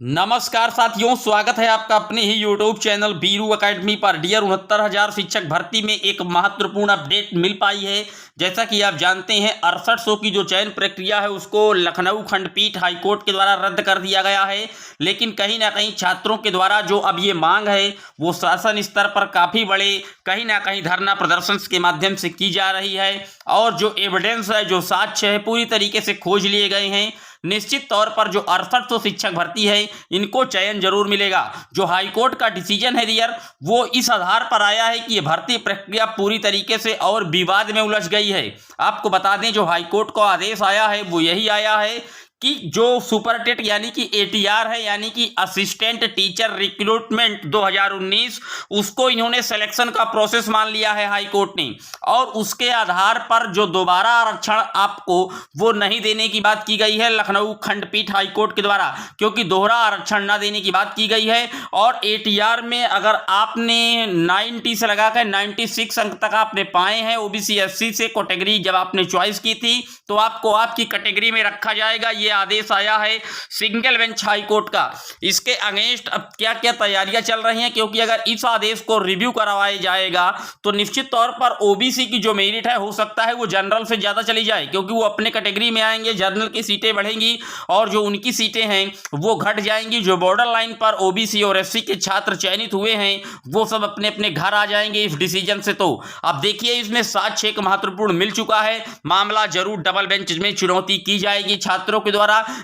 नमस्कार साथियों, स्वागत है आपका अपने ही यूट्यूब चैनल बीरू एकेडमी पर। डियर 69,000 शिक्षक भर्ती में एक महत्वपूर्ण अपडेट मिल पाई है। जैसा कि आप जानते हैं 6800 की जो चयन प्रक्रिया है उसको लखनऊ खंडपीठ हाईकोर्ट के द्वारा रद्द कर दिया गया है। लेकिन कहीं ना कहीं छात्रों के द्वारा जो अब ये मांग है वो शासन स्तर पर काफ़ी बड़े कहीं ना कहीं धरना प्रदर्शन के माध्यम से की जा रही है। और जो एविडेंस है, जो साक्ष्य है, पूरी तरीके से खोज लिए गए हैं। निश्चित तौर पर जो 6800 शिक्षक भर्ती है इनको चयन जरूर मिलेगा। जो हाईकोर्ट का डिसीजन है डियर, वो इस आधार पर आया है कि ये भर्ती प्रक्रिया पूरी तरीके से और विवाद में उलझ गई है। आपको बता दें, जो हाईकोर्ट का आदेश आया है वो यही आया है कि जो सुपरटेट यानी कि एटीआर है, यानी कि असिस्टेंट टीचर रिक्रूटमेंट 2019, उसको इन्होंने सिलेक्शन का प्रोसेस मान लिया है हाई कोर्ट ने। और उसके आधार पर जो दोबारा आरक्षण आपको वो नहीं देने की बात की गई है लखनऊ खंडपीठ हाई कोर्ट के द्वारा, क्योंकि दोहरा आरक्षण ना देने की बात की गई है। और एटीआर में अगर आपने 90 से लगाकर 96 अंक तक आपने पाए हैं ओबीसी एससी से कैटेगरी जब आपने चॉइस की थी, तो आपको आपकी कैटेगरी में रखा जाएगा। ये आदेश आया है सिंगल बेंच हाई कोर्ट का। इसके अगेंस्ट अब क्या क्या तैयारियां चल रही हैं, क्योंकि अगर इस आदेश को रिव्यू करवाया जाएगा तो निश्चित तौर पर ओबीसी की जो मेरिट है हो सकता है वो जनरल से ज्यादा चली जाए, क्योंकि वो अपने कैटेगरी में आएंगे, जनरल की सीटें बढ़ेंगी और जो उनकी सीटें हैं वो घट जाएंगी। जो बॉर्डर लाइन पर ओबीसी और एससी के छात्र चयनित हुए हैं वो सब अपने अपने घर आ जाएंगे इस डिसीजन से। तो अब देखिए, इसमें साक्ष्य एक महत्वपूर्ण मिल चुका है। मामला जरूर डबल बेंच में चुनौती की जाएगी छात्रों के द्वारा,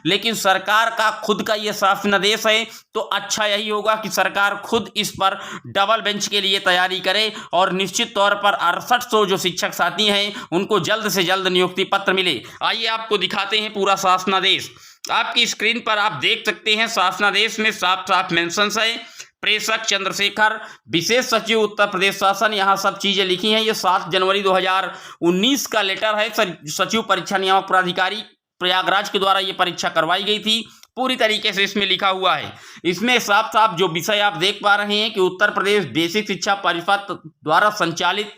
लेकिन सरकार का खुद का यह साफ निर्देश है, तो अच्छा यही होगा कि सरकार खुद इस पर डबल बेंच के लिए तैयारी करे और निश्चित तौर पर 6800 जो शिक्षक साथी हैं उनको जल्द से जल्द नियुक्ति पत्र मिले। आइए आपको दिखाते हैं पूरा शासनादेश। आपकी स्क्रीन पर आप देख सकते हैं शासनादेश में साफ साफ मेंशन है। प्रेषक चंद्रशेखर, विशेष सचिव उत्तर प्रदेश शासन, यहाँ सब चीजें लिखी हैं। ये 7 जनवरी 2019 का लेटर है। सचिव परीक्षा नियामक प्राधिकारी प्रयागराज के द्वारा ये परीक्षा करवाई गई थी। पूरी तरीके से इसमें लिखा हुआ है। इसमें साफ साफ जो विषय आप देख पा रहे हैं कि उत्तर प्रदेश बेसिक शिक्षा परिषद द्वारा संचालित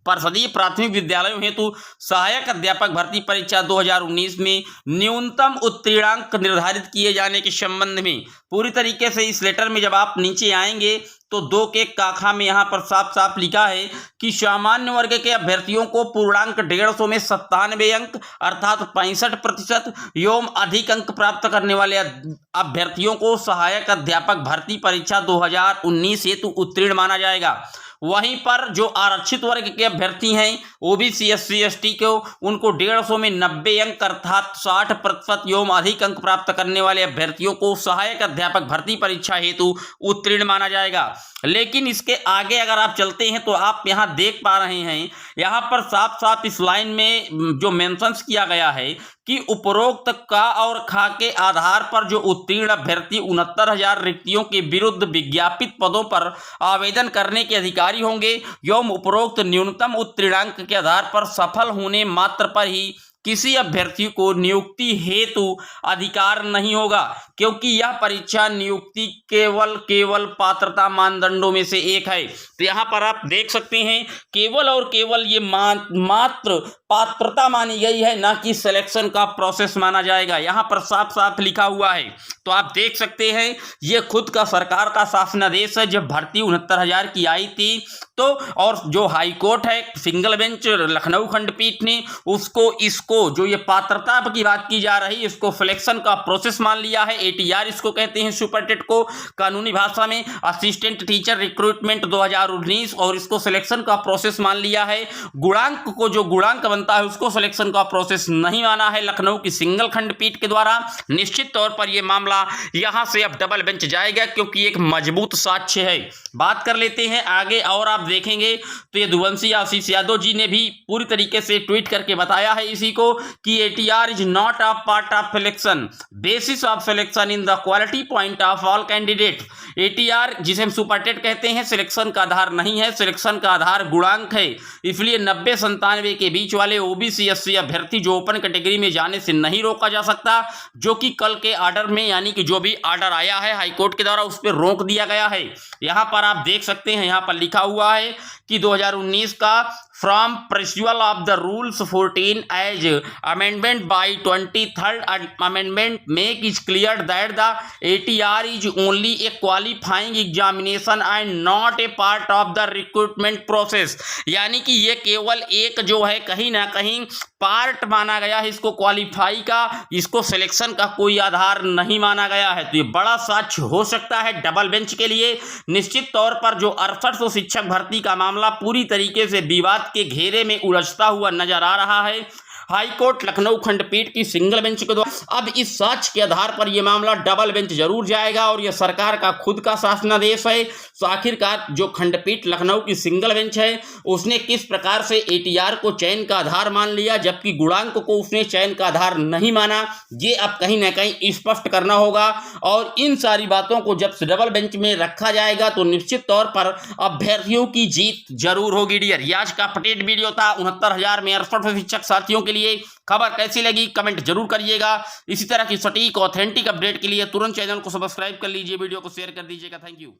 परिषदीय प्राथमिक विद्यालयों हेतु सहायक अध्यापक भर्ती परीक्षा 2019 में न्यूनतम उत्तीर्णांक निर्धारित किए जाने के संबंध में पूरी तरीके से इस लेटर में जब आप नीचे आएंगे तो 2 के काखा में यहाँ पर साफ साफ लिखा है कि सामान्य वर्ग के अभ्यर्थियों को पूर्णांक 150 में 97 अंक अर्थात 65% एवं अधिक अंक प्राप्त करने वाले अभ्यर्थियों को सहायक अध्यापक भर्ती परीक्षा 2019 हेतु उत्तीर्ण माना जाएगा। वहीं पर जो आरक्षित वर्ग के अभ्यर्थी हैं ओबीसी एससी एसटी को, उनको 150 में 90 अंक अर्थात 60% एवं अधिक अंक प्राप्त करने वाले अभ्यर्थियों को सहायक अध्यापक भर्ती परीक्षा हेतु उत्तीर्ण माना जाएगा। लेकिन इसके आगे अगर आप चलते हैं तो आप यहाँ देख पा रहे हैं, यहाँ पर साफ साफ इस लाइन में जो मेंशंस किया गया है कि उपरोक्त का और खा के आधार पर जो उत्तीर्ण अभ्यर्थी 69,000 रिक्तियों के विरुद्ध विज्ञापित पदों पर आवेदन करने के अधिकारी होंगे एवं उपरोक्त न्यूनतम उत्तीर्णांक के आधार पर सफल होने मात्र पर ही किसी अभ्यर्थी को नियुक्ति हेतु अधिकार नहीं होगा, क्योंकि यह परीक्षा नियुक्ति केवल पात्रता मानदंडों में से एक है। तो यहाँ पर आप देख सकते हैं केवल और केवल ये मात्र पात्रता मानी गई है, ना कि सिलेक्शन का प्रोसेस माना जाएगा। यहाँ पर साफ साफ लिखा हुआ है। तो आप देख सकते हैं ये खुद का सरकार का शासनादेश है। जब भर्ती 69,000 की आई थी तो और जो हाई कोर्ट है सिंगल बेंच लखनऊ खंडपीठ ने इसको जो ये पात्रता की बात की जा रही है इसको सिलेक्शन का प्रोसेस मान लिया है। एटीआर इसको कहते हैं, सुपरटेट को कानूनी भाषा में असिस्टेंट टीचर रिक्रूटमेंट 2019, और इसको सिलेक्शन का प्रोसेस मान लिया है। गुणांक को जो गुणांक बनता है उसको सिलेक्शन का प्रोसेस नहीं माना है लखनऊ की सिंगल खंडपीठ के द्वारा। निश्चित तौर पर यह मामला यहां से अब डबल बेंच जाएगा, क्योंकि एक मजबूत साक्ष्य है। बात कर लेते हैं आगे, और आप देखेंगे तो ये दुवंशी आशीष यादव जी ने भी पूरी तरीके से ट्वीट करके बताया है इसी को कि ATR is not a part of selection, basis of selection in the quality point of all candidate. ATR जिसे हम सुपरटेट कहते हैं सिलेक्शन का आधार नहीं है, सिलेक्शन का आधार गुणांक है। इसलिए 90-97 के बीच वाले ओबीसी एससी अभ्यर्थी जो ओपन कैटेगरी में जाने से नहीं रोका जा सकता, जो कि कल के ऑर्डर में यानी कि जो भी ऑर्डर आया है हाईकोर्ट के द्वारा उस पर रोक दिया गया है। यहाँ पर आप देख सकते हैं, यहाँ पर लिखा हुआ है कि 2019 का from principle of the rules 14 as amendment by 23rd amendment make it clear that the ATR is only a qualifying examination and not a part of the recruitment process। यानी कि ये केवल एक जो है कहीं ना कहीं पार्ट माना गया है इसको क्वालिफाई का, इसको सिलेक्शन का कोई आधार नहीं माना गया है। तो ये बड़ा साक्ष्य हो सकता है डबल बेंच के लिए। निश्चित तौर पर जो 6800 शिक्षक भर्ती का मामला पूरी तरीके से विवाद के घेरे में उलझता हुआ नजर आ रहा है। हाईकोर्ट लखनऊ खंडपीठ की सिंगल बेंच के द्वारा अब इस साक्ष्य के आधार पर यह मामला डबल बेंच जरूर जाएगा और यह सरकार का खुद का शासनादेश है। तो आखिरकार जो खंडपीठ लखनऊ की सिंगल बेंच है उसने किस प्रकार से एटीआर को चयन का आधार मान लिया जबकि गुणांक को उसने चयन का आधार नहीं माना, ये अब कहीं ना कहीं स्पष्ट करना होगा। और इन सारी बातों को जब डबल बेंच में रखा जाएगा तो निश्चित तौर पर अभ्यर्थियों की जीत जरूर होगी। डियर, ये आज का अपडेट वीडियो था 69,000 में 68 शिक्षक साथियों के लिए। खबर कैसी लगी कमेंट जरूर करिएगा। इसी तरह की सटीक ऑथेंटिक अपडेट के लिए तुरंत चैनल को सब्सक्राइब कर लीजिए, वीडियो को शेयर कर दीजिएगा। Thank you.